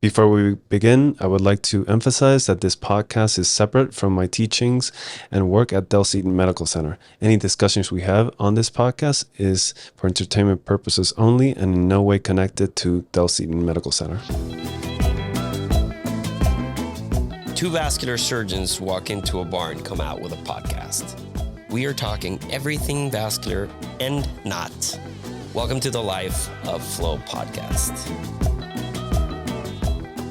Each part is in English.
Before we begin, I would like to emphasize that this podcast is separate from my teachings and work at Del Seaton Medical Center. Any discussions we have on this podcast is for entertainment purposes only and in no way connected to Del Seaton Medical Center. Two vascular surgeons walk into a bar and come out with a podcast. We are talking everything vascular and not. Welcome to the Life of Flow podcast.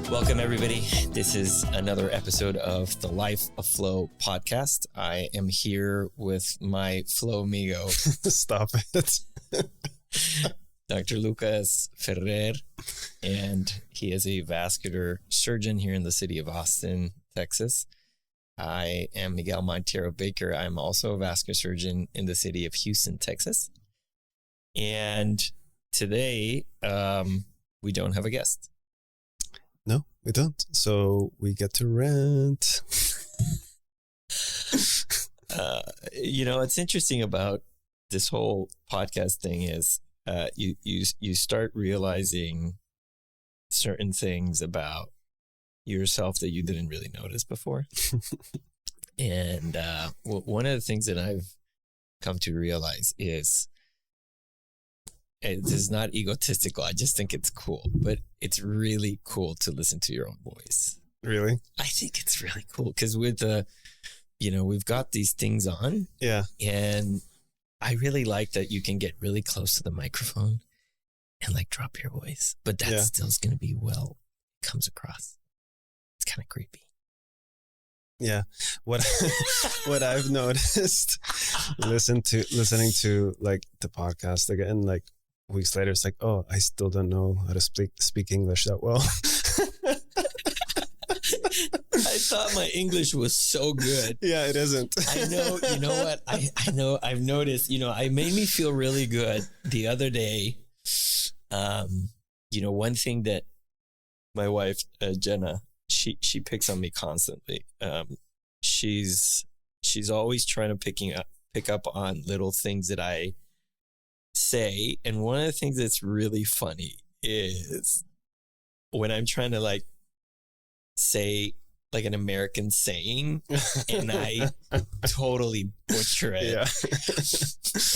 Welcome, everybody. This is another episode of the Life of Flow podcast. I am here with my Flow amigo. Stop it. Dr. Lucas Ferrer, and he is a vascular surgeon here in the city of Austin, Texas. I am Miguel Montero-Baker. I'm also a vascular surgeon in the city of Houston, Texas. And today, we don't have a guest. No, we don't. So we get to rant. What's interesting about this whole podcast thing is you start realizing certain things about yourself that you didn't really notice before. And one of the things that I've come to realize is, this is not egotistical. I just think it's cool, but it's really cool to listen to your own voice. Really? I think it's really cool because with we've got these things on. Yeah. And I really like that you can get really close to the microphone and like drop your voice, but that still is going to be comes across. It's kind of creepy. Yeah. What I've noticed listening to like the podcast again, like weeks later, it's like, oh, I still don't know how to speak English that well. I thought my English was so good. Yeah, it isn't. I know. You know what? I know. I've noticed. I made me feel really good the other day. One thing that my wife Jenna, she picks on me constantly. She's always trying to pick up on little things that I say, and one of the things that's really funny is when I'm trying to like say like an American saying and I totally butcher it. Yeah.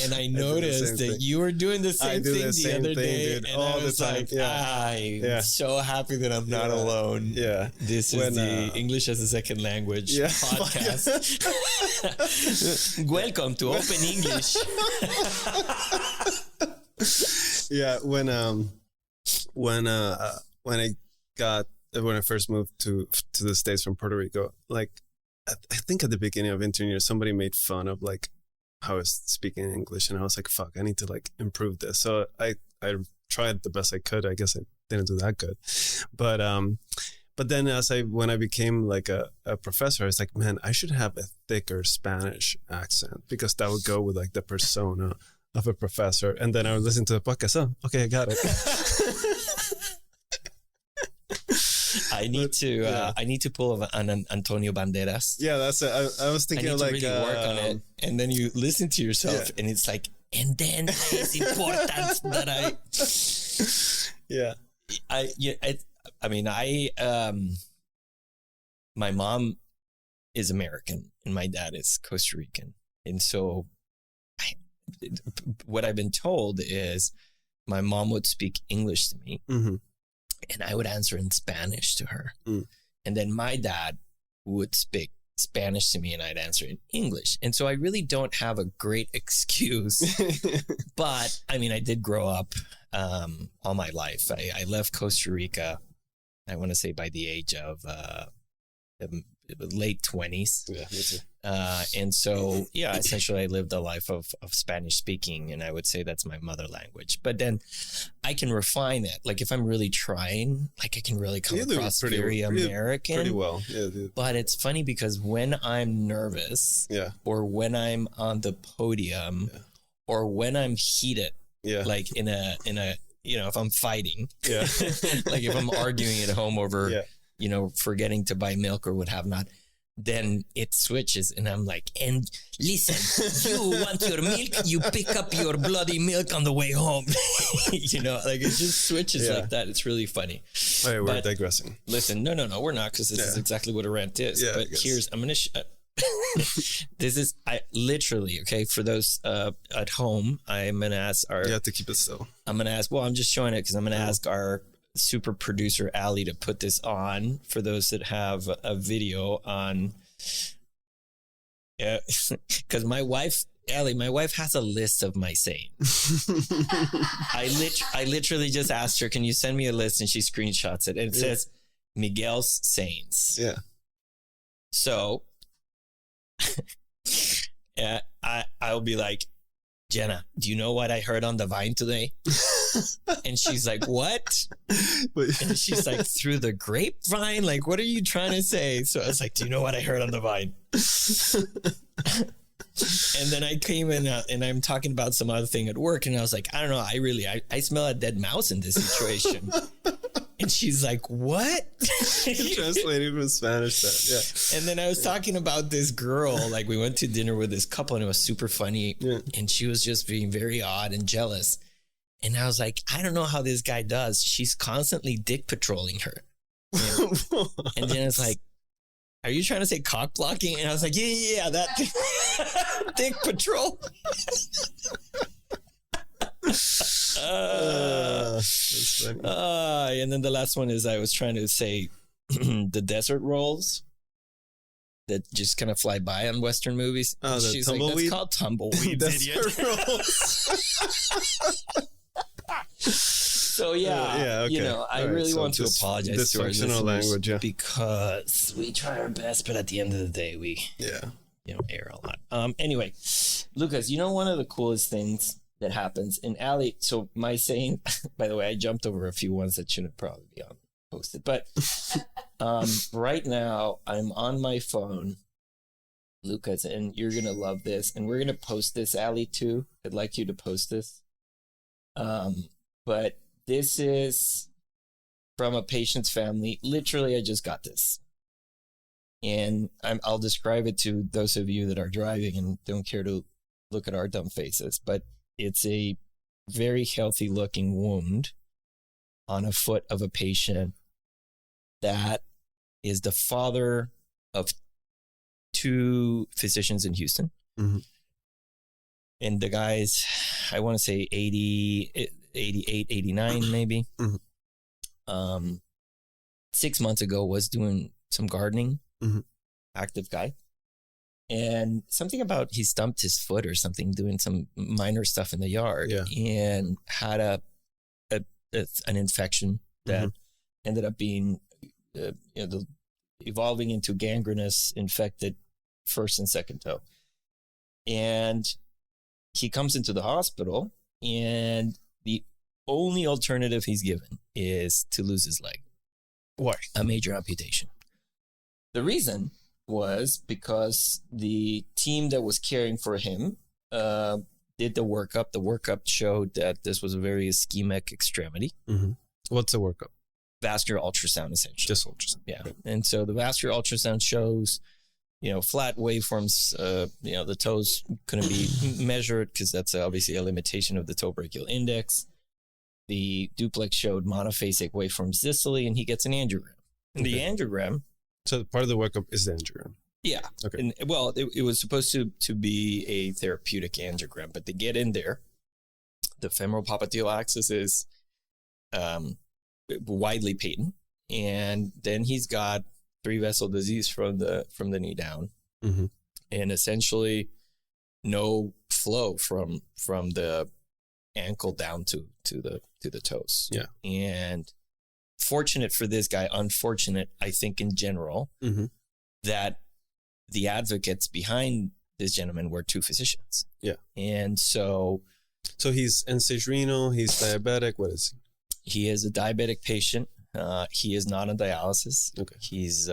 And I noticed that you were doing the same thing the other day, dude, and I was like, I'm so happy that I'm not alone. Yeah. This is the English as a Second Language podcast. Welcome to Open English. Yeah, when I first moved to the States from Puerto Rico, like I think at the beginning of intern year, somebody made fun of like how I was speaking English, and I was like, fuck, I need to like improve this. So I tried the best I could. I guess I didn't do that good, but then when I became like a professor, I was like, man, I should have a thicker Spanish accent because that would go with like the persona of a professor. And then I would listen to the podcast. Oh, okay, I got it. I need to pull an Antonio Banderas. Yeah, that's it. I was thinking I need to really work on it, and then you listen to yourself, and it's like, and then it's important that I. Yeah. My mom is American and my dad is Costa Rican, and so what I've been told is my mom would speak English to me. Mm-hmm. And I would answer in Spanish to her. Mm. And then my dad would speak Spanish to me and I'd answer in English. And so I really don't have a great excuse. But I mean, I did grow up all my life. I left Costa Rica, I want to say by the age of late 20s. Yeah, me too. And so, essentially I lived a life of Spanish speaking, and I would say that's my mother language. But then I can refine it. Like if I'm really trying, like I can really come across very American. Pretty well. Yeah, dude. But it's funny because when I'm nervous, or when I'm on the podium, or when I'm heated, like in a if I'm fighting, like if I'm arguing at home over, forgetting to buy milk or what have not, then it switches and I'm like, and listen, you want your milk, you pick up your bloody milk on the way home. You know, like it just switches like that. It's really funny. All right, we're digressing. Listen, no, we're not, because this is exactly what a rant is. Yeah, but here's, I'm going to, this is, I literally, okay, for those at home, I'm going to ask our, you have to keep it still. I'm going to ask, well, I'm just showing it because I'm going to ask our super producer Ali to put this on for those that have a video on. Yeah, because my wife has a list of my sayings. I literally just asked her, can you send me a list? And she screenshots it, and it says Miguel's sayings. Yeah. So I'll be like, Jenna, do you know what I heard on the Vine today? And she's like, what? And she's like, through the grapevine? Like, what are you trying to say? So I was like, do you know what I heard on the Vine? And then I came in and I'm talking about some other thing at work. And I was like, I don't know. I smell a dead mouse in this situation. And she's like, what? Translating from Spanish. Yeah. And then I was talking about this girl. Like, we went to dinner with this couple and it was super funny. Yeah. And she was just being very odd and jealous. And I was like, I don't know how this guy does. She's constantly dick patrolling her. And then it's like, are you trying to say cock blocking? And I was like, yeah, that dick patrol. That's funny. And then the last one is I was trying to say the desert rolls that just kind of fly by on Western movies. Oh, the she's tumbleweed? like, that's called tumbleweed, idiot. So okay. You know, I really want to apologize to our listeners language, because we try our best, but at the end of the day, we err a lot. Anyway, Lucas, you know, one of the coolest things that happens in Ali. So my saying, by the way, I jumped over a few ones that shouldn't probably be posted, but right now I'm on my phone, Lucas, and you're gonna love this, and we're gonna post this, Ali, too. I'd like you to post this. But this is from a patient's family. Literally, I just got this. And I'll describe it to those of you that are driving and don't care to look at our dumb faces. But it's a very healthy looking wound on a foot of a patient that is the father of 2 physicians in Houston. Mm-hmm. And the guy's, I want to say 88, 89 maybe. Mm-hmm. 6 months ago was doing some gardening, active guy. And something about he stumped his foot or something, doing some minor stuff in the yard, and had an infection that ended up being evolving into gangrenous infected first and second toe. And he comes into the hospital, and the only alternative he's given is to lose his leg. Why? A major amputation. The reason was because the team that was caring for him did the workup. The workup showed that this was a very ischemic extremity. Mm-hmm. What's a workup? Vascular ultrasound, essentially. Just ultrasound. Yeah. And so the vascular ultrasound shows, flat waveforms. The toes couldn't be measured because that's obviously a limitation of the toe brachial index. The duplex showed monophasic waveforms distally, and he gets an angiogram. And the angiogram. So part of the workup is the angiogram. Yeah. Okay. And, well, it was supposed to be a therapeutic angiogram, but to get in there, the femoral popliteal axis is widely patent, and then he's got 3-vessel disease from the knee down, and essentially no flow from the ankle down to the toes. Yeah. And fortunate for this guy, unfortunate, I think, in general, that the advocates behind this gentleman were 2 physicians. Yeah. And so he's end-stage renal, he's diabetic. What is he? He is a diabetic patient. He is not on dialysis. Okay. He's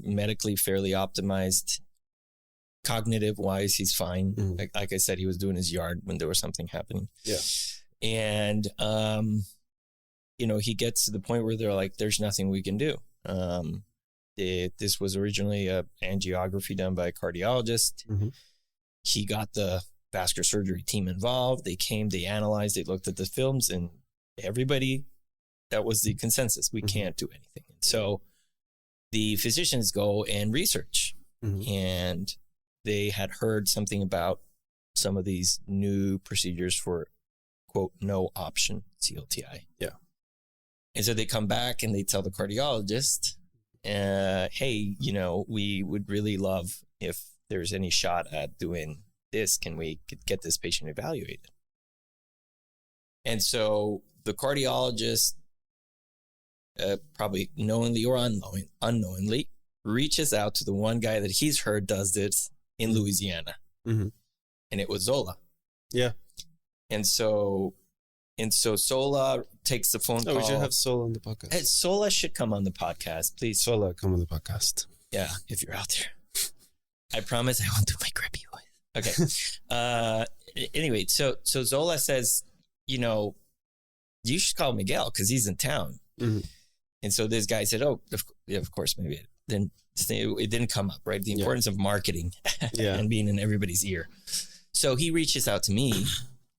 medically fairly optimized. Cognitive-wise, he's fine. Like I said, he was doing his yard when there was something happening. Yeah. And, he gets to the point where they're like, there's nothing we can do. This was originally a angiography done by a cardiologist. Mm-hmm. He got the vascular surgery team involved. They came, they analyzed, they looked at the films, and everybody, that was the consensus. We can't do anything. And so the physicians go and research, and they had heard something about some of these new procedures for, quote, no option CLTI. Yeah. And so they come back and they tell the cardiologist, hey, we would really love if there's any shot at doing this. Can we get this patient evaluated? And so the cardiologist, probably knowingly or unknowingly, reaches out to the one guy that he's heard does this in Louisiana. And it was Zola. Yeah. And so Sola takes the phone call. We should have Sola on the podcast. Hey, Sola should come on the podcast, please. Sola, come on the podcast. Yeah, if you're out there. I promise I won't do my grippy voice. Okay. Anyway, so Zola says, you should call Miguel because he's in town. And so this guy said, oh, of course, maybe it didn't come up, right? The importance of marketing and being in everybody's ear. So he reaches out to me,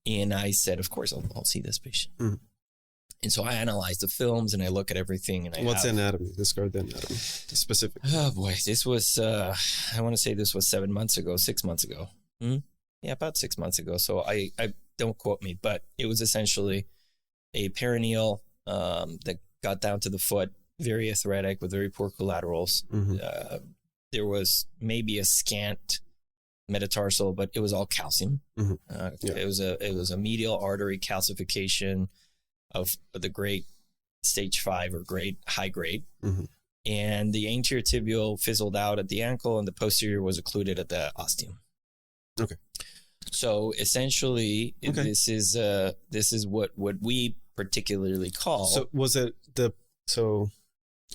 and I said, of course, I'll see this patient. And so I analyze the films and I look at everything. And what's anatomy? Describe the anatomy. Specific. Oh boy, this was, I want to say this was 6 months ago. Yeah, about 6 months ago. So I don't quote me, but it was essentially a perineal that got down to the foot, very athletic with very poor collaterals. There was maybe a scant metatarsal, but it was all calcium. It was a medial artery calcification of the grade stage 5 or high grade. And the anterior tibial fizzled out at the ankle and the posterior was occluded at the ostium. Okay. So essentially this is what we particularly call. So was it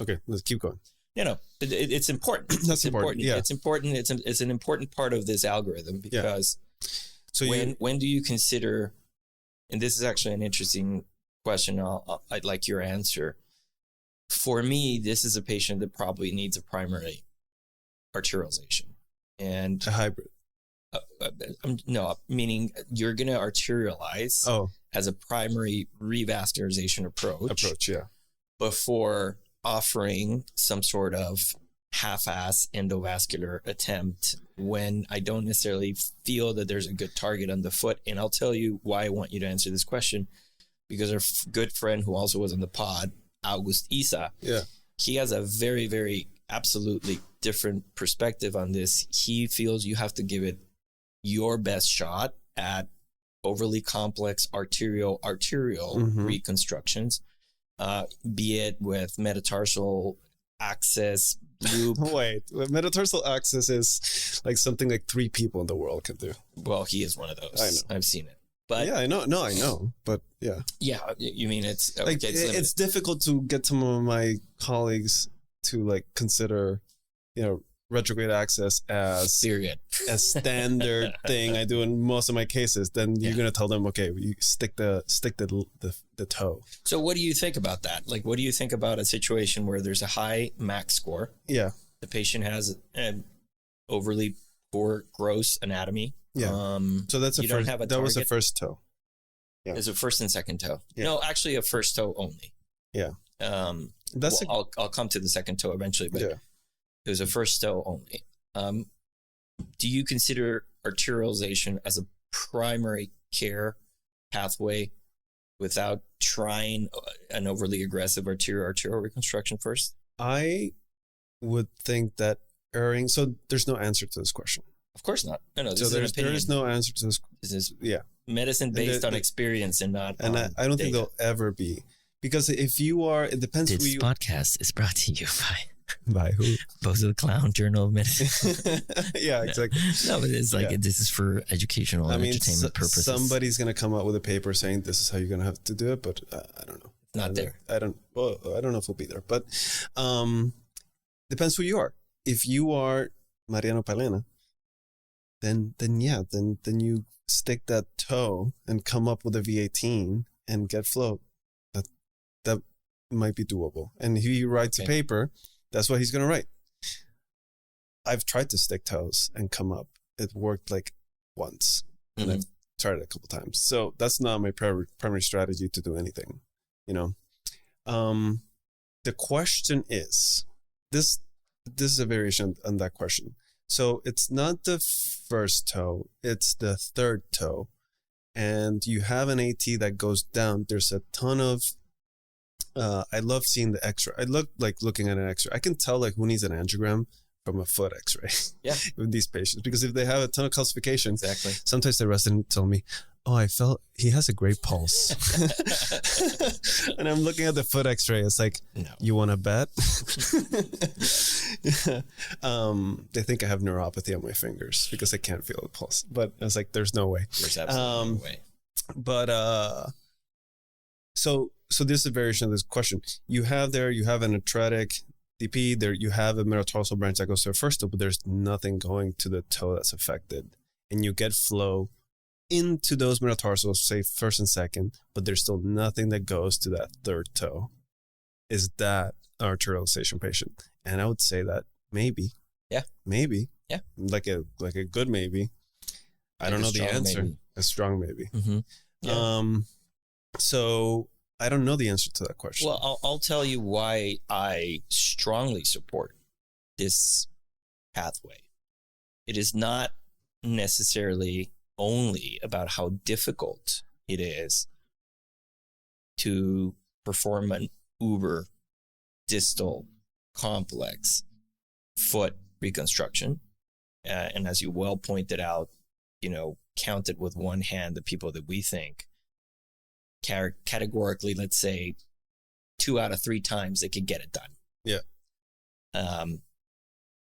okay, let's keep going. It's important. That's important. Yeah. It's important. It's an important part of this algorithm because when do you consider, and this is actually an interesting question, I'd like your answer. For me, this is a patient that probably needs a primary arterialization. And a hybrid. No, meaning you're going to arterialize as a primary revascularization approach. Before offering some sort of half-ass endovascular attempt when I don't necessarily feel that there's a good target on the foot. And I'll tell you why I want you to answer this question, because our good friend who also was on the pod, August Isa, he has a very, very absolutely different perspective on this. He feels you have to give it your best shot at overly complex arterial reconstructions, be it with metatarsal access loop. Wait, metatarsal access is like something like 3 people in the world can do. Well, he is one of those. I know. I've seen it. But yeah, I know. No, I know. But yeah. Yeah, you mean it's like it's difficult to get some of my colleagues to like consider, retrograde access as a standard thing I do in most of my cases. Then you're gonna tell them, okay, you stick the toe. So what do you think about that? Like, what do you think about a situation where there's a high MAC score? Yeah, the patient has an overly poor gross anatomy. Yeah. So that's that was a first toe. Yeah. There's a first and second toe. Yeah. No, actually a first toe only. Yeah. I'll come to the second toe eventually, but it was a first toe only. Do you consider arterialization as a primary pathway without trying an overly aggressive arterial reconstruction first? I would think that so there's no answer to this question. Of course not. No, this so is an there is no answer to this. This is medicine based on experience and not. And I don't think there'll ever be, because if you are, it depends. This podcast is brought to you by who? Bozo the Clown, Journal of Medicine. Yeah, exactly. No, but it's like this is for educational and entertainment purposes. Somebody's gonna come out with a paper saying this is how you're gonna have to do it, but I don't know. Not there. I don't know if we'll be there, but depends who you are. If you are Mariano Palena, then you stick that toe and come up with a V18 and get float. That might be doable. And he writes a paper That's what he's going to write. I've tried to stick toes and come up. It worked like once, and I've tried it a couple times. So that's not my primary strategy to do anything, you know. The question is, this is a variation on that question. So it's not the first toe, it's the third toe. And you have an AT that goes down. There's a ton of, I love seeing the x-ray. I looking at an x-ray. I can tell like who needs an angiogram from a foot x-ray with these patients. Because if they have a ton of calcifications, sometimes the resident tell me, oh, I felt he has a great pulse. And I'm looking at the foot x-ray. It's like, no. You want to bet? They think I have neuropathy on my fingers because I can't feel the pulse. But I was like, there's no way. There's absolutely no way. But so this is a variation of this question. You have an atretic DP, there you have a metatarsal branch that goes to the first toe, but there's nothing going to the toe that's affected. And you get flow into those metatarsals, say first and second, but there's still nothing that goes to that third toe. Is that an arterialization patient? And I would say that maybe. Yeah. Maybe. Yeah. Like a good maybe. I don't know the answer. Maybe. A strong maybe. Mm-hmm. Yeah. So I don't know the answer to that question. Well, I'll tell you why I strongly support this pathway. It is not necessarily only about how difficult it is to perform an uber distal complex foot reconstruction. And as you well pointed out, counted with one hand the people that we think categorically, let's say 2 out of 3 times they could get it done. Yeah.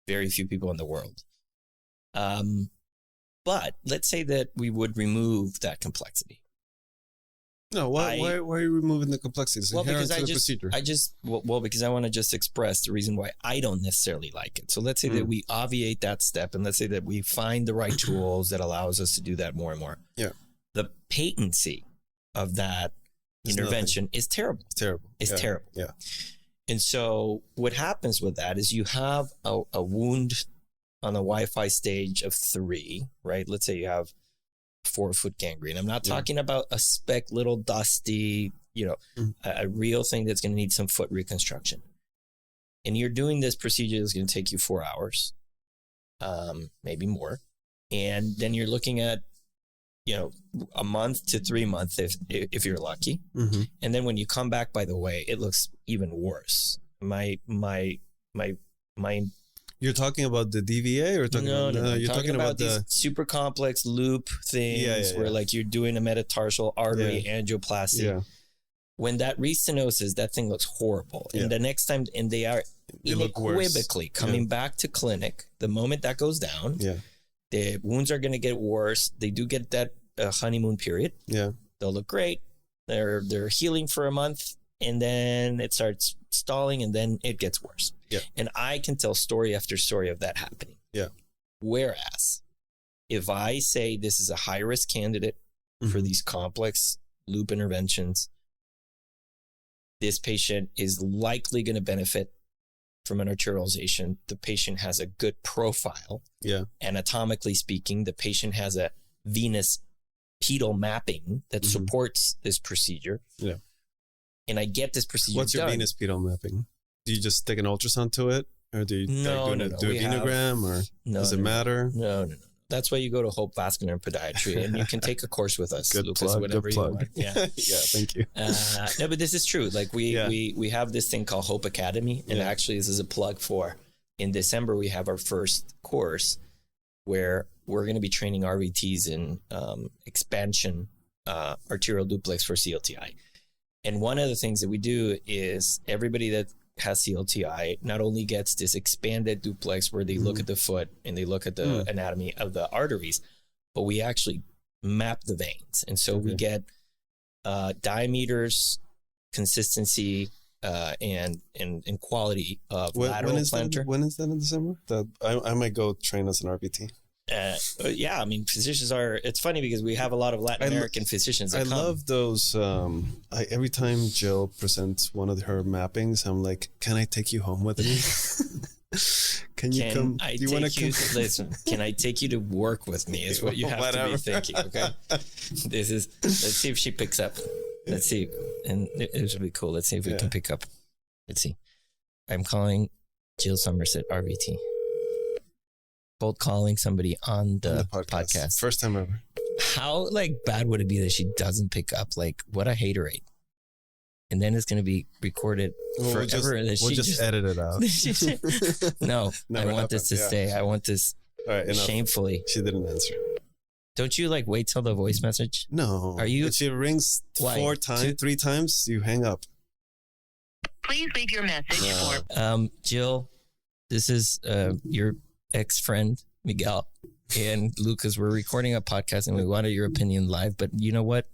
Very few people in the world. But let's say that we would remove that complexity. No, why are you removing the complexities? Well, because because I want to just express the reason why I don't necessarily like it. So let's say that we obviate that step, and let's say that we find the right tools that allows us to do that more and more. Yeah. The patency of that intervention is terrible. It's terrible. It's terrible. Yeah. And so what happens with that is you have a wound on the Wi-Fi stage of 3, right? Let's say you have 4-foot gangrene. I'm not talking about a speck, little dusty, a real thing that's going to need some foot reconstruction. And you're doing this procedure that's going to take you 4 hours, maybe more. And then you're looking at, a month to 3 months if you're lucky. Mm-hmm. And then when you come back, by the way, it looks even worse. My You're talking about the DVA or talking no, you're talking about these super complex loop things where like you're doing a metatarsal artery angioplasty. Yeah. When that restenosis, that thing looks horrible. And the next time, and they are unequivocally coming back to clinic, the moment that goes down, the wounds are going to get worse. They do get that honeymoon period. Yeah. They'll look great. They're healing for a month, and then it starts stalling, and then it gets worse. Yeah. And I can tell story after story of that happening. Yeah. Whereas if I say this is a high-risk candidate for these complex loop interventions, this patient is likely going to benefit from an arterialization. The patient has a good profile. Yeah. Anatomically speaking, the patient has a venous pedal mapping that supports this procedure. Yeah. And I get this procedure What's your done. venous pedal mapping? Do you just stick an ultrasound to it? Or do you do a venogram? Or does it matter? No. That's why you go to Hope Vascular and Podiatry, and you can take a course with us, good Lucas, plug, whatever you want. Yeah. Yeah, thank you. No, but this is true. Like we have this thing called Hope Academy, and actually this is a plug for, in December, we have our first course where we're going to be training RVTs in expansion arterial duplex for CLTI. And one of the things that we do is everybody that has CLTI not only gets this expanded duplex where they look at the foot and they look at the anatomy of the arteries, but we actually map the veins. And so we get diameters, consistency, and quality of lateral plantar. When is that in December? I might go train as an RVT. Yeah, I mean, physicians are, it's funny because we have a lot of Latin American physicians that I come. love those. Every time Jill presents one of her mappings, I'm like, can I take you home with me? Can you come? I do you want to come? Listen, can I take you to work with me is what you have to be thinking, okay? Let's see if she picks up. Let's see. And it would be cool. Let's see if we can pick up. Let's see. I'm calling Jill Somerset, RVT. Cold calling somebody on the podcast. First time ever. How bad would it be that she doesn't pick up? Like, what a haterade. And then it's going to be recorded forever. We'll just edit it out. No, I want this to stay. I want this shamefully. She didn't answer. Don't you wait till the voice message? No. Are you? If she rings 3 times, you hang up. Please leave your message for. Jill, this is your ex-friend Miguel and Lucas. We're recording a podcast and we wanted your opinion live, but you know what?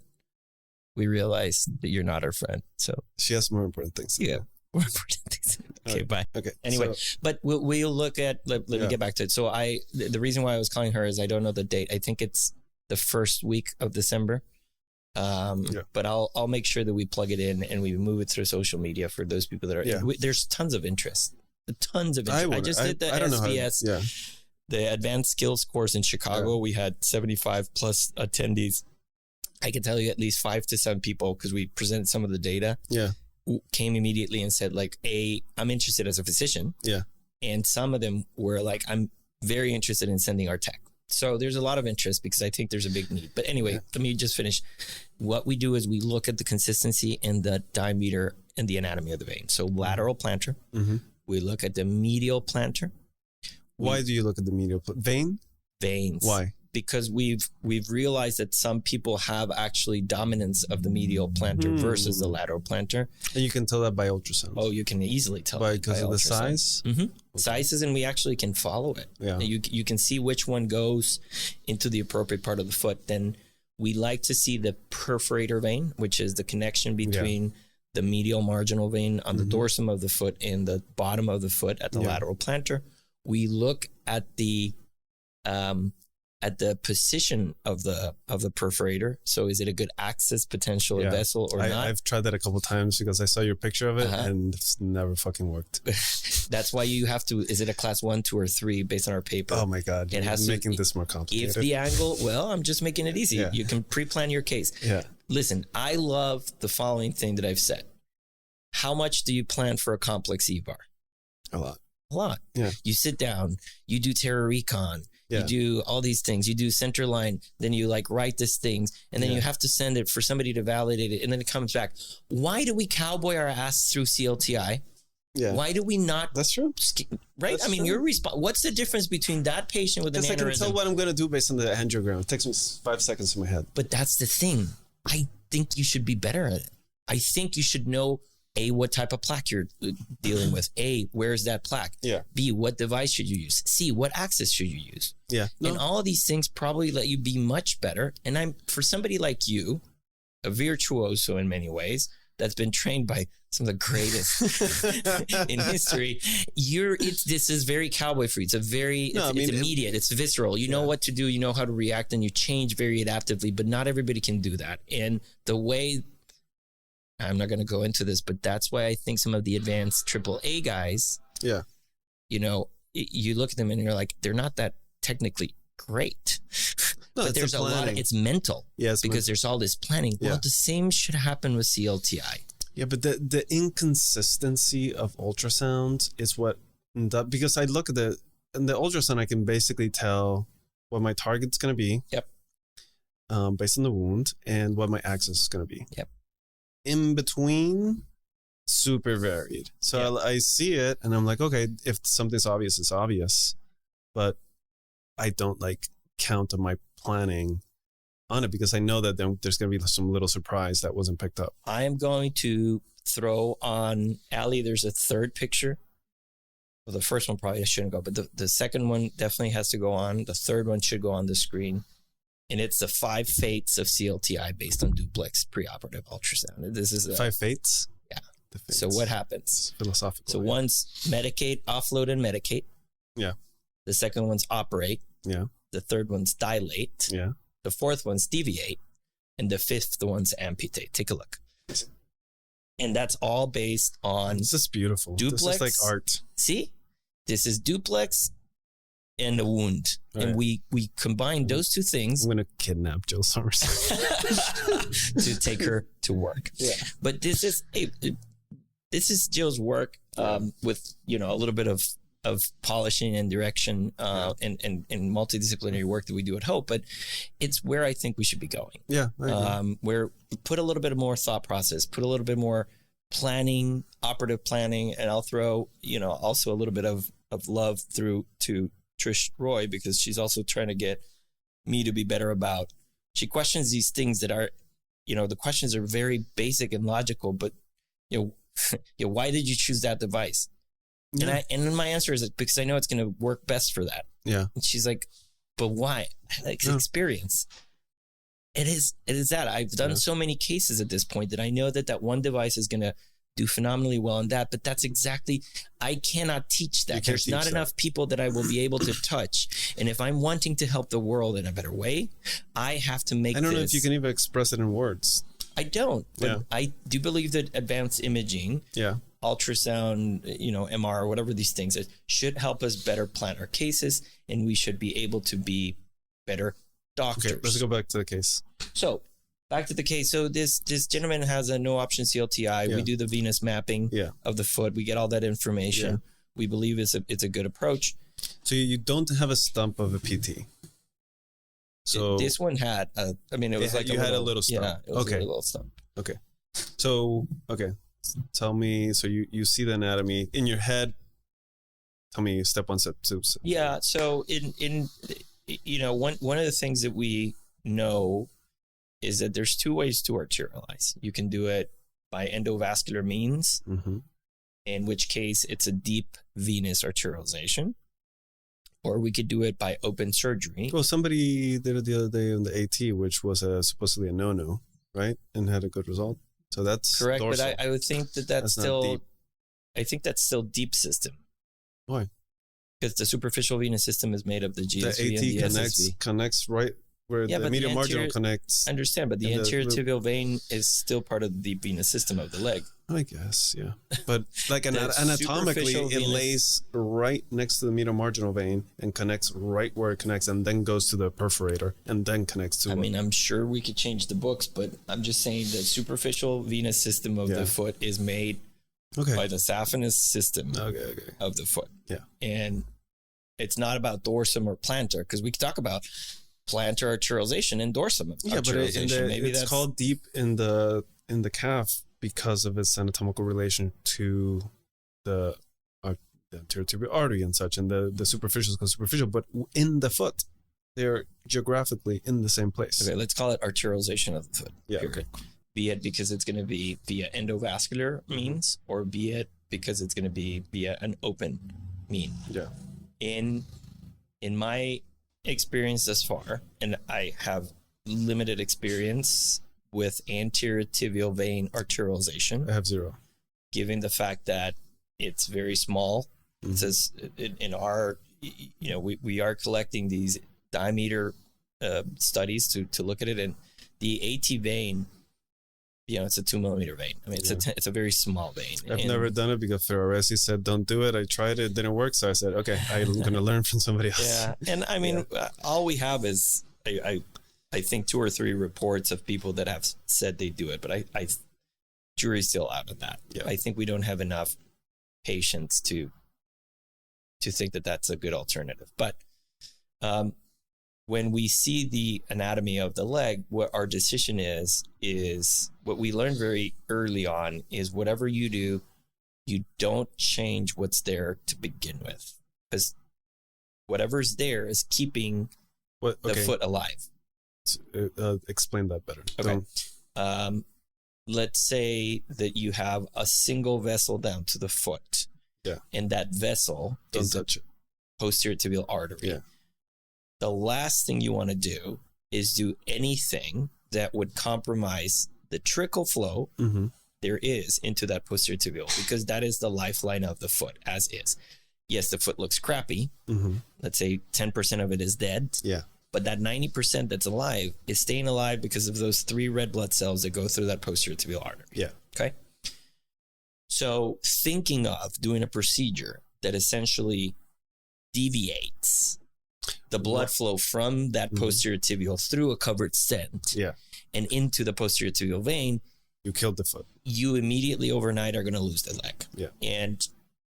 We realized that you're not our friend. So she has more important things to do. More important things. Okay, bye. Okay. Anyway, but we'll look at, let me get back to it. So the reason why I was calling her is I don't know the date. I think it's the first week of December. But I'll make sure that we plug it in and we move it through social media for those people that are, there's tons of interest. I just did the SBS, the advanced skills course in Chicago. We had 75 plus attendees. I can tell you at least 5 to 7 people, because we presented some of the data, came immediately and said I'm interested as a physician. Yeah. And some of them were like, I'm very interested in sending our tech. So there's a lot of interest because I think there's a big need. But anyway, let me just finish. What we do is we look at the consistency and the diameter and the anatomy of the vein. So lateral plantar. Mm-hmm. We look at the medial plantar. Why do you look at the medial vein? Veins. Why? Because we've realized that some people have actually dominance of the medial plantar versus the lateral plantar. And you can tell that by ultrasound. Oh, you can easily tell because of the size? Mm-hmm. Okay. Sizes, and we actually can follow it. Yeah. You can see which one goes into the appropriate part of the foot. Then we like to see the perforator vein, which is the connection between the medial marginal vein on the dorsum of the foot and the bottom of the foot at the lateral plantar. We look at the position of the perforator. So is it a good access potential vessel or not? I've tried that a couple of times because I saw your picture of it and it's never fucking worked. That's why you have to, is it a class 1, 2, or 3 based on our paper? Oh my God. It has making this more complicated. If the angle, I'm just making it easy. You can pre-plan your case. Yeah. Listen, I love the following thing that I've said. How much do you plan for a complex E-bar? A lot. A lot. Yeah. You sit down, you do terror recon, you do all these things, you do center line, then you write these things, and then you have to send it for somebody to validate it, and then it comes back. Why do we cowboy our ass through CLTI? Yeah. Why do we not? That's true. Right? That's I mean, true. what's the difference between that patient with an aneurysm? I can tell what I'm going to do based on the angiogram. It takes me 5 seconds in my head. But that's the thing. I think you should be better at it. I think you should know A, what type of plaque you're dealing with. A, where's that plaque? Yeah. B, what device should you use? C, what axis should you use? Yeah. And all of these things probably let you be much better. And for somebody like you, a virtuoso in many ways, that's been trained by some of the greatest in history, this is very cowboy for you. It's it's immediate. It's visceral. You know what to do. You know how to react, and you change very adaptively. But not everybody can do that. And the way, I'm not going to go into this, but that's why I think some of the advanced AAA guys, you look at them and you're like, they're not that technically great. No, but there's a lot of, it's mental. Yes, because there's all this planning. Yeah. Well, the same should happen with CLTI. Yeah, but the inconsistency of ultrasound is what, because I look at the ultrasound, I can basically tell what my target's going to be. Yep. Based on the wound and what my axis is going to be. Yep. In between, super varied. So I see it and I'm like, okay, if something's obvious, it's obvious. But I don't count on my planning on it because I know that there's going to be some little surprise that wasn't picked up. I am going to throw on Ali. There's a third picture. Well, the first one probably shouldn't go, but the second one definitely has to go on. The third one should go on the screen. And it's the 5 fates of CLTI based on duplex preoperative ultrasound. This is 5 fates? Yeah. So what happens? It's philosophical. So one's medicate, offload and medicate. Yeah. The second one's operate. Yeah. The third one's dilate. Yeah. The fourth one's deviate. And the fifth one's amputate. Take a look. And that's all based on This is beautiful. duplex. This is like art. See? This is duplex and a wound. Right. And we combine those two things I'm going to kidnap Jill Summers. to take her to work. Yeah. But this is Jill's work with, a little bit of polishing and direction and multidisciplinary work that we do at Hope. But it's where I think we should be going. Yeah. I agree. Where put a little bit more thought process, put a little bit more planning, operative planning, and I'll throw, also a little bit of love through to Trish Roy, because she's also trying to get me to be better about. She questions these things that are, the questions are very basic and logical, but why did you choose that device? Yeah. And then my answer is because I know it's going to work best for that. Yeah. And she's like, but why? Like experience. It is that I've done so many cases at this point that I know that one device is going to do phenomenally well in that, but that's exactly, I cannot teach that. There's not enough people that I will be able to touch. And if I'm wanting to help the world in a better way, I have to make I don't know if you can even express it in words. I don't, but I do believe that advanced imaging, ultrasound, MR, or whatever these things is, should help us better plan our cases, and we should be able to be better doctors. Okay, let's go back to the case. So back to the case. So this gentleman has a no option CLTI. Yeah. We do the venous mapping of the foot. We get all that information. Yeah. We believe it's a good approach. So you don't have a stump of a PT. So this one had it was like you had a little stump. Yeah, it was a little stump. Okay. So tell me. So you see the anatomy in your head. Tell me step one, step two. Yeah. So in one of the things that we know is that there's two ways to arterialize. You can do it by endovascular means, in which case it's a deep venous arterialization, or we could do it by open surgery. Well, somebody did it the other day on the AT, which was supposedly a no-no, right? And had a good result. So that's correct. dorsal. But I would think that's still deep. I think that's still deep system. Why? Because the superficial venous system is made of the GSV the AT and the SSV. connects right where the medial marginal connects. I understand, but the anterior tibial vein is still part of the deep venous system of the leg. I guess, yeah. But like anatomically, it lays right next to the medial marginal vein and connects right where it connects, and then goes to the perforator and then connects to. I'm sure we could change the books, but I'm just saying the superficial venous system of the foot is made by the saphenous system of the foot. Yeah, and it's not about dorsum or plantar, because we could talk about plantar arterialization and dorsum arterialization. But it's called deep in the calf because of its anatomical relation to the anterior tibial artery and such, and the superficial is called superficial, but in the foot, they're geographically in the same place. Okay, let's call it arterialization of the foot. Yeah. Period. Okay. Be it because it's going to be via endovascular means, or be it because it's going to be via an open mean. Yeah. In my experience thus far, and I have limited experience with anterior tibial vein arterialization. I have zero. Given the fact that it's very small, it says in our, we are collecting these diameter studies to look at it, and the AT vein, it's a 2 millimeter vein. I mean, it's a very small vein. I've never done it because Ferrer said, don't do it. I tried it. It didn't work. So I said, okay, I'm going to learn from somebody else. Yeah. And I mean, all we have is, I think 2 or 3 reports of people that have said they do it, but I jury's still out of that. Yeah. I think we don't have enough patients to think that that's a good alternative. But when we see the anatomy of the leg, what our decision is what we learned very early on is whatever you do, you don't change what's there to begin with, because whatever's there is keeping the foot alive. Explain that better. Okay. Let's say that you have a single vessel down to the foot. Yeah. And that vessel is the posterior tibial artery. Yeah. The last thing you want to do is do anything that would compromise the trickle flow there is into that posterior tibial, because that is the lifeline of the foot as is. yes, the foot looks crappy. Mm-hmm. Let's say 10% of it is dead. Yeah. But that 90% that's alive is staying alive because of those 3 red blood cells that go through that posterior tibial artery. Yeah. Okay. So thinking of doing a procedure that essentially deviates the blood flow from that posterior tibial through a covered stent and into the posterior tibial vein, you killed the foot. You immediately overnight are going to lose the leg. Yeah. And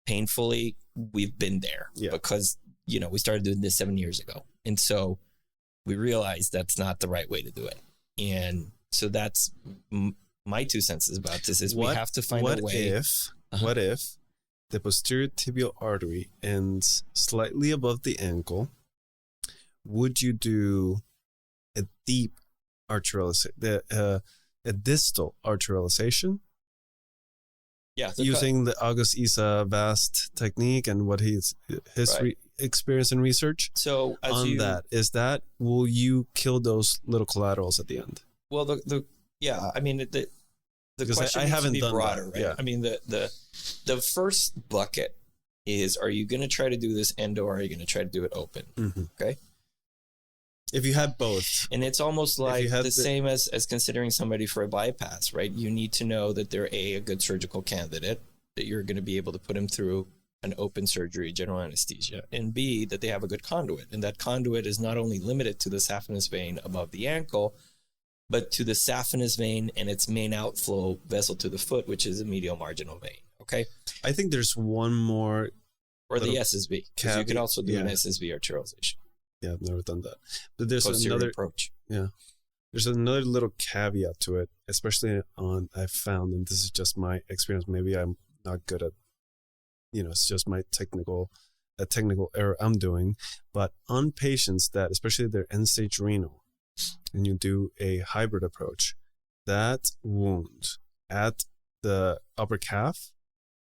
painfully, we've been there because, you know, we started doing this 7 years ago. And so we realized that's not the right way to do it. And so that's my 2 cents about this is we have to find a way. What if the posterior tibial artery ends slightly above the ankle? Would you do a deep arterialization, a distal arterialization? Yeah, using the August Isa Vast technique and what his experience and research. So will you kill those little collaterals at the end? Well, the question needs to be broader, right? Yeah. I mean, the first bucket is, are you going to try to do this endo or are you going to try to do it open? Mm-hmm. Okay. If you had both. And it's almost like the same as considering somebody for a bypass, right? You need to know that they're a good surgical candidate, that you're going to be able to put them through an open surgery, general anesthesia, and B, that they have a good conduit. And that conduit is not only limited to the saphenous vein above the ankle, but to the saphenous vein and its main outflow vessel to the foot, which is a medial marginal vein. Okay. I think there's one more. Or the SSV, because you can also do an SSV arterialization. Yeah, I've never done that. But there's another approach. Yeah. There's another little caveat to it, especially I've found, and this is just my experience. Maybe I'm not good at, it's just my technical error I'm doing. But on patients that, especially their end-stage renal, and you do a hybrid approach, that wound at the upper calf,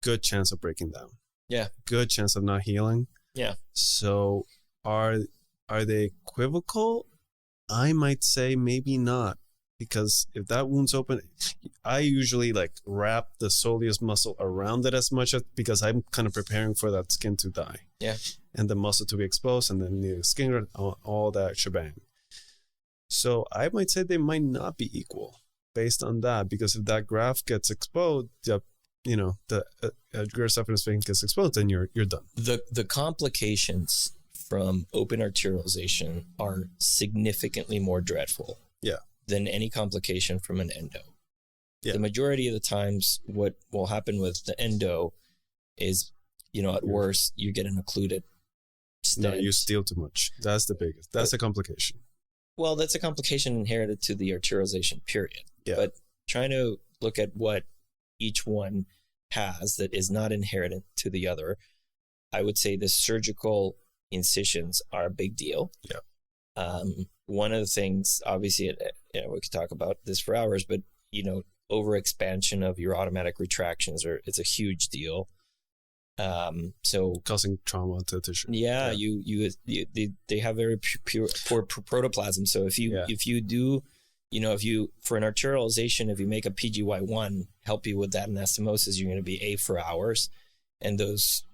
good chance of breaking down. Yeah. Good chance of not healing. Yeah. So are they equivocal? I might say maybe not, because if that wound's open, I usually wrap the soleus muscle around it as much because I'm kind of preparing for that skin to die. Yeah. And the muscle to be exposed, and then the skin, all that shebang. So I might say they might not be equal based on that, because if that graft gets exposed, the saphenous vein gets exposed, then you're done. The complications from open arterialization are significantly more dreadful than any complication from an endo. Yeah. The majority of the times, what will happen with the endo is, at worst, you get an occluded stent. No, you steal too much. That's the biggest. That's a complication. Well, that's a complication inherited to the arterialization period. Yeah. But trying to look at what each one has that is not inherited to the other, I would say the surgical incisions are a big deal. Yeah. One of the things, obviously, we could talk about this for hours, but overexpansion of your automatic retractions it's a huge deal. So causing trauma to tissue. Yeah. They have very poor protoplasm. So if you do, for an arterialization, if you make a PGY1 help you with that anastomosis, you're going to be A for hours, and those.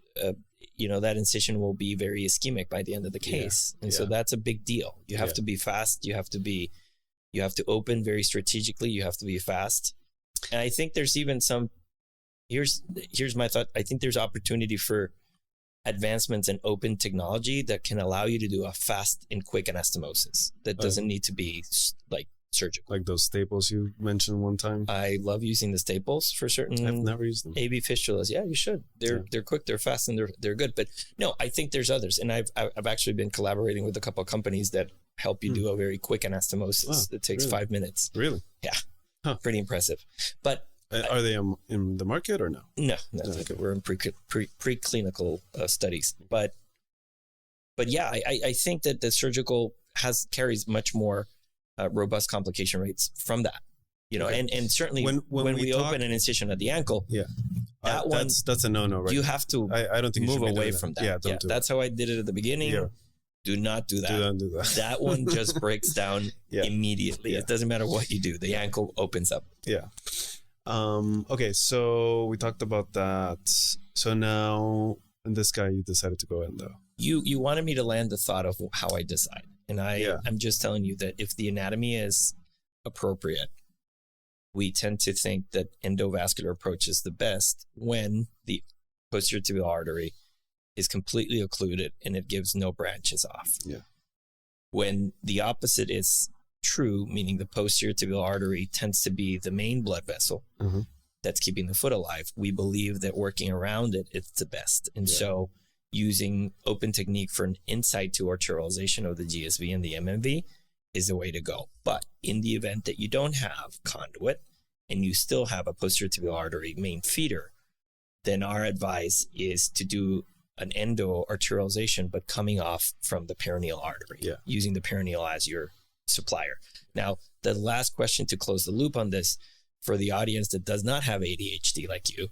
That incision will be very ischemic by the end of the case. Yeah. And so that's a big deal. You have to be fast. You have to open very strategically. You have to be fast. And I think there's even here's my thought. I think there's opportunity for advancements in open technology that can allow you to do a fast and quick anastomosis that doesn't need to be surgical. Like those staples you mentioned one time. I love using the staples for certain. I've never used them. AB fistulas. Yeah, you should. They're quick, they're fast, and they're good. But no, I think there's others, and I've actually been collaborating with a couple of companies that help you do a very quick anastomosis that takes 5 minutes. Really? Yeah. Huh. Pretty impressive. But are they in the market or no? No. Okay. We're in preclinical studies. But yeah, I think that the surgical carries much more robust complication rates from that, and certainly when we open an incision at the ankle, that's a no-no, right? You have to I don't think move away from that. Yeah, don't do that's that. how I did it at the beginning. Yeah. Do not do that. Don't do that. That one just breaks down immediately. Yeah. It doesn't matter what you do. The ankle opens up. Yeah. Okay, so we talked about that. So now And this guy, you decided to go endo. You wanted me to land the thought of how I decide. And I'm just telling you that if the anatomy is appropriate, we tend to think that endovascular approach is the best when the posterior tibial artery is completely occluded and it gives no branches off. Yeah. When the opposite is true, meaning the posterior tibial artery tends to be the main blood vessel that's keeping the foot alive, we believe that working around it is the best. And so using open technique for an insight to arterialization of the GSV and the MMV is the way to go. But in the event that you don't have conduit and you still have a posterior tibial artery main feeder, then our advice is to do an endo arterialization, but coming off from the perineal artery, using the perineal as your supplier. Now, the last question to close the loop on this for the audience that does not have ADHD like you,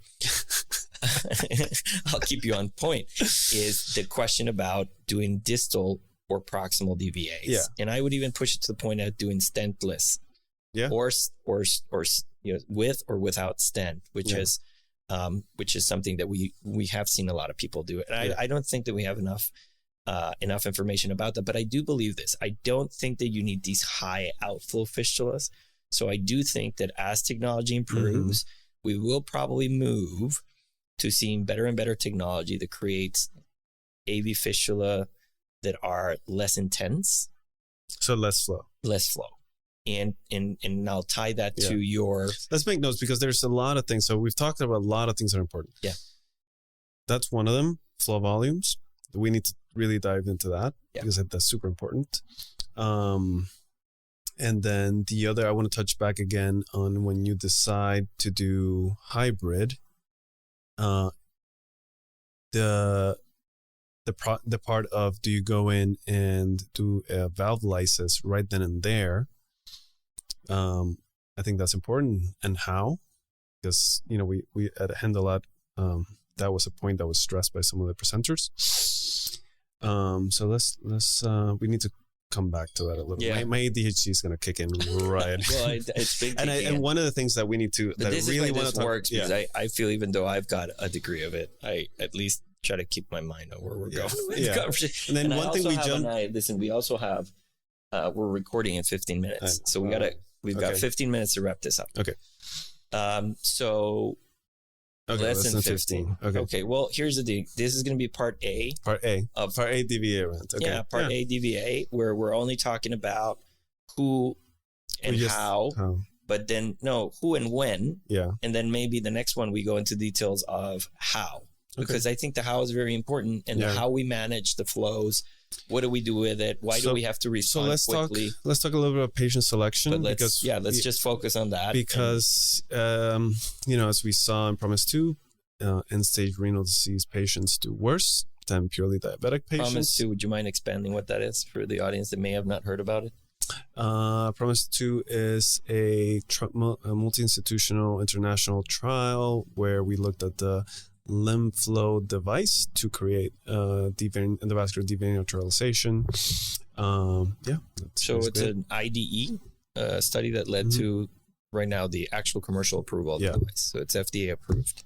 I'll keep you on point, is the question about doing distal or proximal DVAs. Yeah. And I would even push it to the point of doing stentless, or with or without stent, which is something that we have seen a lot of people do. And I don't think that we have enough information about that, but I do believe this. I don't think that you need these high outflow fistulas. So I do think that as technology improves, we will probably move to seeing better and better technology that creates AV fistula that are less intense. So less flow. And I'll tie that to your... Let's make notes because there's a lot of things. So we've talked about a lot of things that are important. Yeah. That's one of them, flow volumes. We need to really dive into that because that's super important. And then the other, I want to touch back again on when you decide to do hybrid, the part of, do you go in and do a valve lysis right then and there? I think that's important. And how? Because, we at Hendelot, that was a point that was stressed by some of the presenters. So let's we need to come back to that a little. My ADHD is going to kick in right. Well, it's big. And one of the things that we need to, but this really want to talk works because I feel even though I've got a degree of it, I at least try to keep my mind on where we're going with the conversation. And then one thing we we also have, we're recording in 15 minutes. So we've got 15 minutes to wrap this up. Okay. So less than 15. Okay. Well, here's the thing. This is going to be part A. Part A DVA rant. Okay. Yeah, part A DVA, where we're only talking about who and how, but then who and when. Yeah. And then maybe the next one we go into details of how. Because I think the how is very important, and the how we manage the flows. What do we do with it? Why do we have to respond quickly? Let's talk a little bit about patient selection. But let's just focus on that. Because, as we saw in Promise 2, end-stage renal disease patients do worse than purely diabetic patients. Promise 2, would you mind expanding what that is for the audience that may have not heard about it? Promise 2 is a multi-institutional international trial where we looked at the limb flow device to create endovascular devein arterialization. So it's an IDE study that led to right now the actual commercial approval of the device. So it's FDA approved.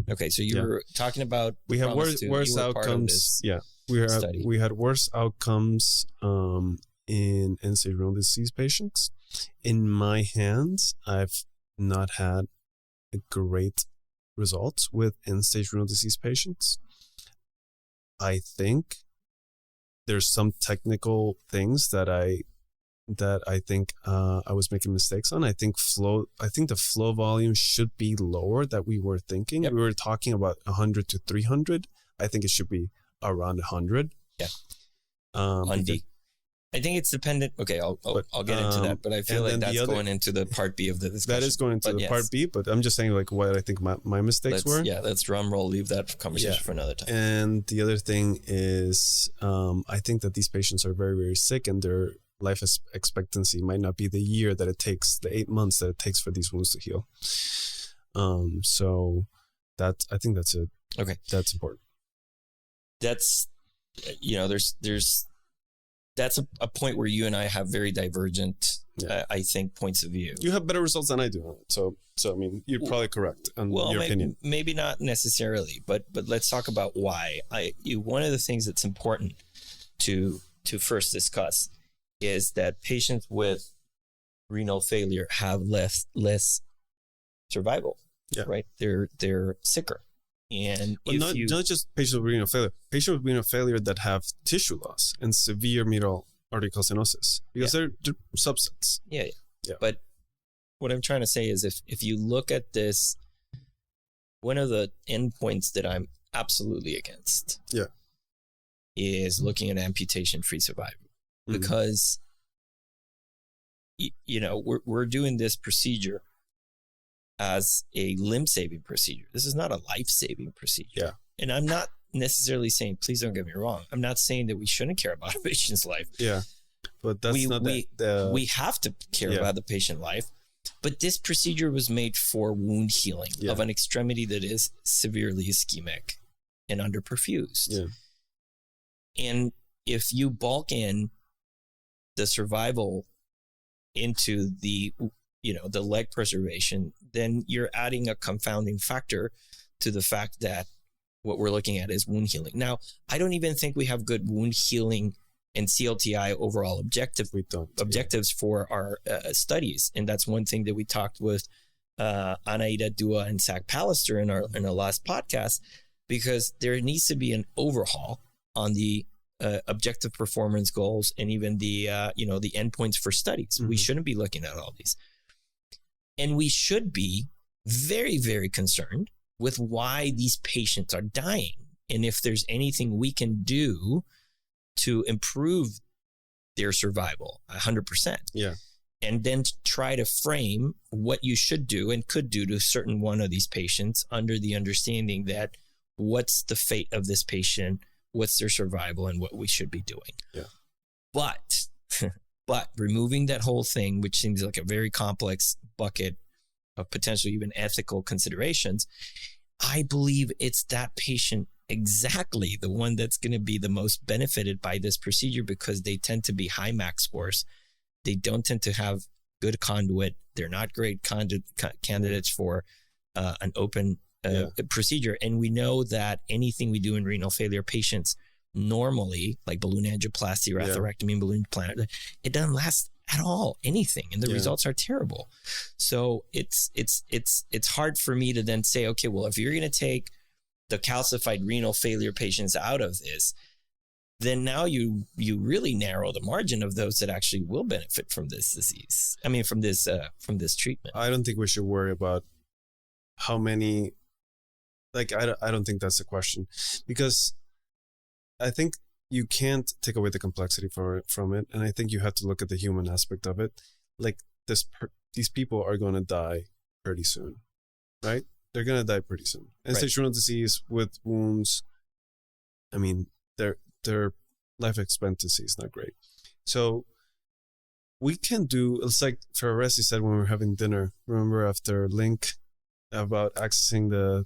Okay, so you were talking about we have worse outcomes. We had worse outcomes in end-stage renal disease patients. In my hands, I've not had a great results with end-stage renal disease patients. I think there's some technical things that I think I was making mistakes on. I think the flow volume should be lower than we were thinking. We were talking about 100 to 300. I think it should be around 100. Yeah. I think it's dependent. Okay, I'll get into that, but I feel like that's going into the part B of the discussion. That is going into the part B, but I'm just saying what I think my mistakes were. Yeah, let's drum roll. Leave that conversation for another time. And the other thing is, I think that these patients are very, very sick, and their life expectancy might not be the year that it takes, the 8 months that it takes for these wounds to heal. So I think that's it. Okay, that's important. That's there's that's a point where you and I have very divergent, I think, points of view. You have better results than I do on it. So I mean, you're probably correct on your opinion. Maybe not necessarily, but let's talk about why. One of the things that's important to first discuss is that patients with renal failure have less survival. Yeah. Right? They're sicker. And not just patients with renal failure, patients with renal failure that have tissue loss and severe medial artery calcinosis, because they're subsets. Yeah. But what I'm trying to say is if you look at this, one of the endpoints that I'm absolutely against is looking at amputation-free survival. Mm-hmm. Because, we're doing this procedure as a limb-saving procedure. This is not a life-saving procedure. Yeah. And I'm not necessarily saying, please don't get me wrong, I'm not saying that we shouldn't care about a patient's life. Yeah. But that's we have to care about the patient life. But this procedure was made for wound healing of an extremity that is severely ischemic and underperfused. Yeah. And if you bulk in the survival into the leg preservation, then you're adding a confounding factor to the fact that what we're looking at is wound healing. Now, I don't even think we have good wound healing and CLTI overall objectives for our studies. And that's one thing that we talked with Anaida Dua and Zach Pallister in our last podcast, because there needs to be an overhaul on the objective performance goals and even the the endpoints for studies. Mm-hmm. We shouldn't be looking at all these. And we should be very, very concerned with why these patients are dying. And if there's anything we can do to improve their survival 100%. Yeah. And then try to frame what you should do and could do to a certain one of these patients under the understanding that what's the fate of this patient, what's their survival, and what we should be doing. Yeah. But removing that whole thing, which seems like a very complex bucket of potentially even ethical considerations, I believe it's that patient exactly the one that's going to be the most benefited by this procedure, because they tend to be high MAC scores. They don't tend to have good conduit. They're not great candidates for an open procedure. And we know that anything we do in renal failure patients normally, like balloon angioplasty or atherectomy and balloon implant, it doesn't last at all anything, and the results are terrible. So it's hard for me to then say, okay, well, if you're going to take the calcified renal failure patients out of this, then now you really narrow the margin of those that actually will benefit from this disease. I mean, from this treatment. I don't think we should worry about how many. Like, I don't think that's the question, because I think you can't take away the complexity from it. And I think you have to look at the human aspect of it. Like, these people are going to die pretty soon, right? They're going to die pretty soon. End-stage renal disease with wounds, I mean, their life expectancy is not great. So we can do, it's like Ferrer said when we were having dinner, remember after Link, about accessing the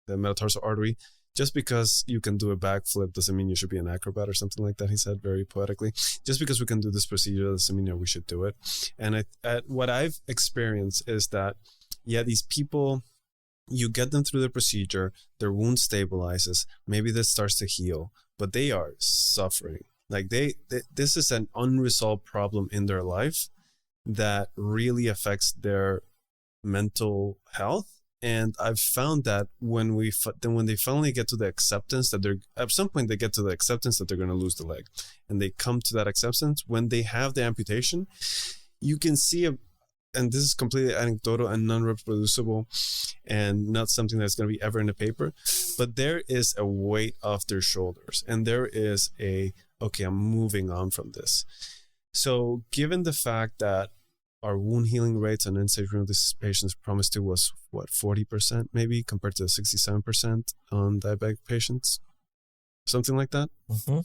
metatarsal artery. Just because you can do a backflip doesn't mean you should be an acrobat or something like that, he said very poetically. Just because we can do this procedure doesn't mean that we should do it. And what I've experienced is that, these people, you get them through the procedure, their wound stabilizes, maybe this starts to heal, but they are suffering. Like this is an unresolved problem in their life that really affects their mental health. And I've found that when they finally get to the acceptance that at some point they get to the acceptance that they're going to lose the leg, and they come to that acceptance, when they have the amputation, you can see and this is completely anecdotal and non-reproducible and not something that's going to be ever in the paper, but there is a weight off their shoulders, and there is okay, I'm moving on from this. So given the fact that our wound healing rates on end-stage renal disease patients promised to was 40% maybe, compared to 67% on diabetic patients, something like that. Mm-hmm.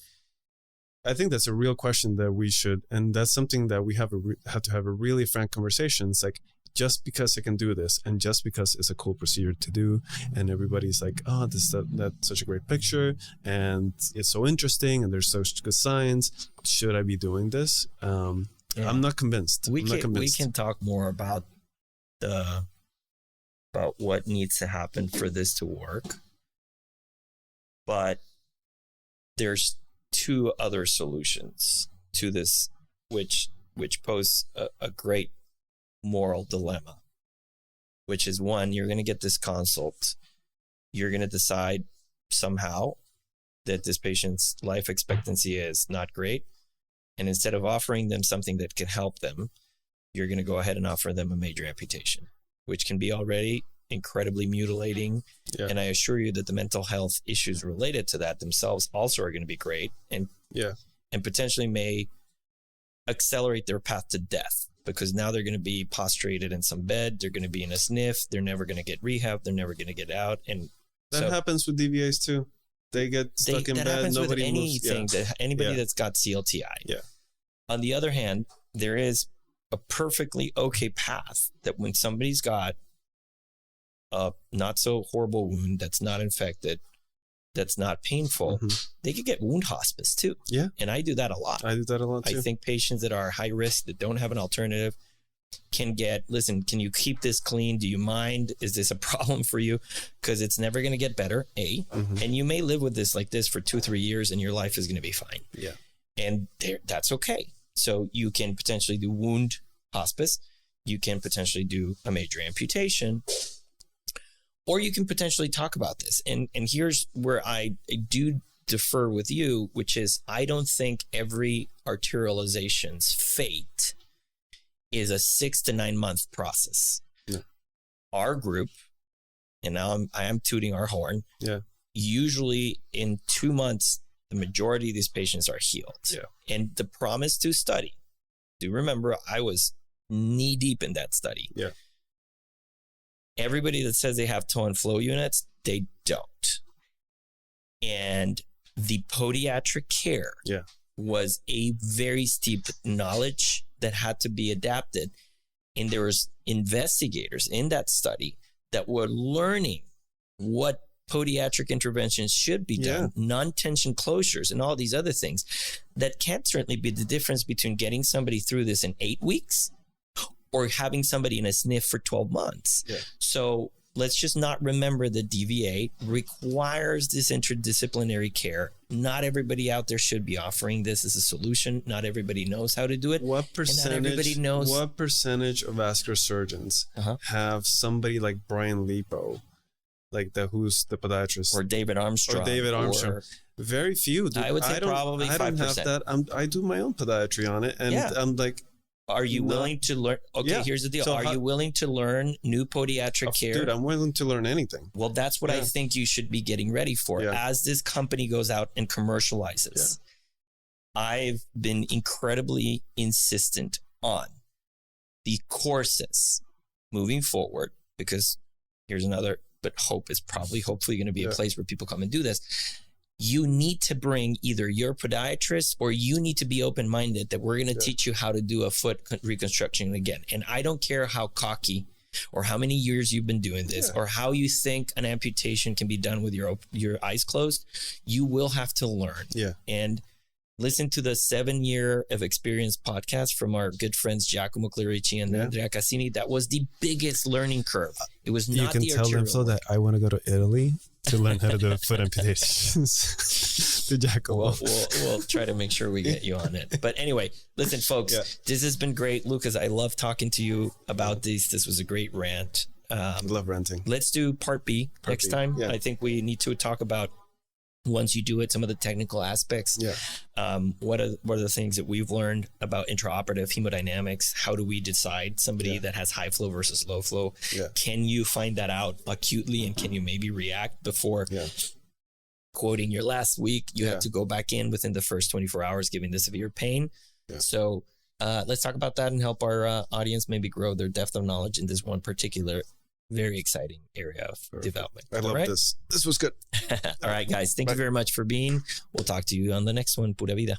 I think that's a real question that we should, and that's something that we have to have a really frank conversation. It's like, just because I can do this, and just because it's a cool procedure to do, and everybody's like, oh, that's such a great picture, and it's so interesting, and there's such good science, should I be doing this? I'm not convinced. We can talk more about what needs to happen for this to work, but there's two other solutions to this, which pose a great moral dilemma, which is, one, you're going to get this consult, you're going to decide somehow that this patient's life expectancy is not great, and instead of offering them something that can help them, you're going to go ahead and offer them a major amputation, which can be already incredibly mutilating. Yeah. And I assure you that the mental health issues related to that themselves also are going to be great, and potentially may accelerate their path to death, because now they're going to be prostrated in some bed, they're going to be in a sniff, they're never going to get rehab, they're never going to get out. And that happens with DVAs too. They get stuck in bed. Nobody moves. Anybody that's got CLTI. Yeah. On the other hand, there is a perfectly okay path that when somebody's got a not so horrible wound that's not infected, that's not painful, they could get wound hospice too. Yeah. And I do that a lot. I do that a lot too. I think patients that are high risk, that don't have an alternative, can get, listen, can you keep this clean? Do you mind? Is this a problem for you? Because it's never going to get better, and you may live with this like this for 2-3 years and your life is going to be fine. Yeah. And that's okay. So you can potentially do wound hospice. You can potentially do a major amputation, or you can potentially talk about this. And here's where I do defer with you, which is, I don't think every arterialization's fate is a 6 to 9 month process. Yeah. Our group, and now I am tooting our horn, usually in 2 months, the majority of these patients are healed. Yeah. And the promise to study, do remember, I was knee deep in that study. Yeah. Everybody that says they have toe and flow units, they don't. And the podiatric care was a very steep knowledge that had to be adapted. And there was investigators in that study that were learning what podiatric interventions should be done, non-tension closures and all these other things that can't certainly be the difference between getting somebody through this in 8 weeks or having somebody in a sniff for 12 months. Yeah. So let's just not remember that DVA requires this interdisciplinary care. Not everybody out there should be offering this as a solution. Not everybody knows how to do it. What percentage of vascular surgeons have somebody like Brian Lipo, like who's the podiatrist, or David Armstrong? Very few. Dude. I would say probably 5%. I don't have that. I do my own podiatry on it, and I'm like, are you willing to learn? Okay, here's the deal. So are you willing to learn new podiatric care? Dude, I'm willing to learn anything. Well, that's what I think you should be getting ready for as this company goes out and commercializes. Yeah. I've been incredibly insistent on the courses moving forward, because here's another, but hope is hopefully going to be a place where people come and do this. You need to bring either your podiatrist, or you need to be open-minded that we're going to teach you how to do a foot reconstruction again. And I don't care how cocky or how many years you've been doing this or how you think an amputation can be done with your eyes closed. You will have to learn. Yeah. And listen to the 7-year of experience podcast from our good friends Giacomo Clerici and Andrea Cassini. That was the biggest learning curve. It was not the arterial. You can tell them so that I want to go to Italy to learn how to do foot amputations. To Giacomo. We'll try to make sure we get you on it. But anyway, listen, folks, this has been great. Lucas, I love talking to you about this. This was a great rant. I love ranting. Let's do part B next time. Yeah. I think we need to talk about, once you do it, some of the technical aspects. Yeah. What are the things that we've learned about intraoperative hemodynamics? How do we decide somebody that has high flow versus low flow? Yeah. Can you find that out acutely, and can you maybe react before quoting your last week? You have to go back in within the first 24 hours, giving the severe pain. Yeah. So let's talk about that and help our audience maybe grow their depth of knowledge in this one particular very exciting area of development. I love this. This was good. All right, guys. Thank you very much for being. We'll talk to you on the next one. Pura vida.